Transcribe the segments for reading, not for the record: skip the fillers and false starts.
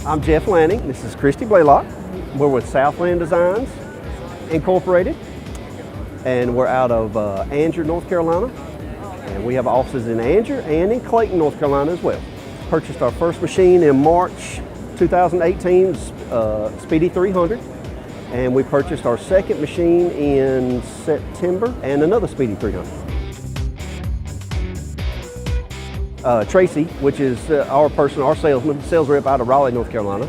I'm Jeff Lanning. This is Christie Blalock. We're with Southland Designs Incorporated, and we're out of Anger, North Carolina. And we have offices in Anger and in Clayton, North Carolina as well. Purchased our first machine in March 2018, Speedy 300. And we purchased our second machine in September and another Speedy 300. Tracy, which is our sales rep out of Raleigh, North Carolina.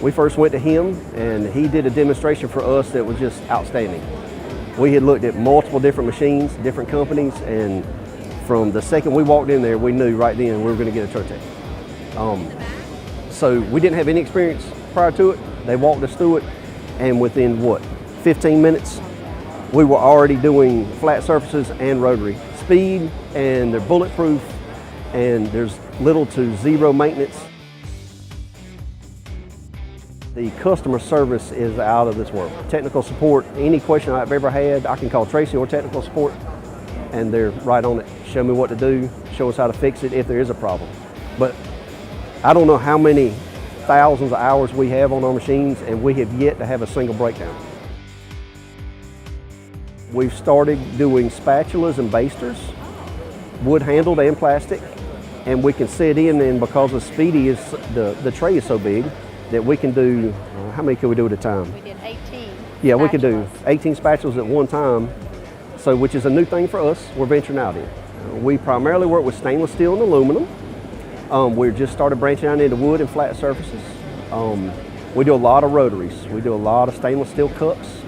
We first went to him and he did a demonstration for us that was just outstanding. We had looked at multiple different machines, different companies, and from the second we walked in there, we knew right then we were going to get a Trotec. So we didn't have any experience prior to it. They walked us through it, and within 15 minutes, we were already doing flat surfaces and rotary. Speed, and they're bulletproof, and there's little to zero maintenance. The customer service is out of this world. Technical support, any question I've ever had, I can call Tracy or technical support, and they're right on it. Show me what to do, show us how to fix it if there is a problem. But I don't know how many thousands of hours we have on our machines, and we have yet to have a single breakdown. We've started doing spatulas and basters, wood handled and plastic, and we can set in, and because the Speedy is, the tray is so big, that we can do, how many can we do at a time? We did 18 Yeah, spatulas. We could do 18 spatulas at one time, so which is a new thing for us, we're venturing out in. We primarily work with stainless steel and aluminum. We've just started branching out into wood and flat surfaces. We do a lot of rotaries. We do a lot of stainless steel cups,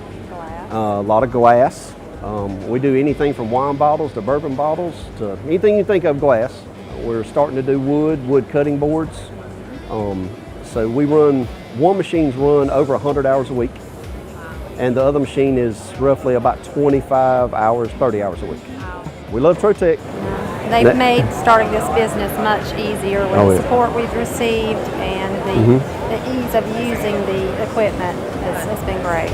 a lot of glass. We do anything from wine bottles to bourbon bottles to anything you think of glass. We're starting to do wood cutting boards. So one machine's run over 100 hours a week, and the other machine is roughly about 25 hours, 30 hours a week. We love Trotec. They've made starting this business much easier with the support we've received and the ease of using the equipment. It's been great.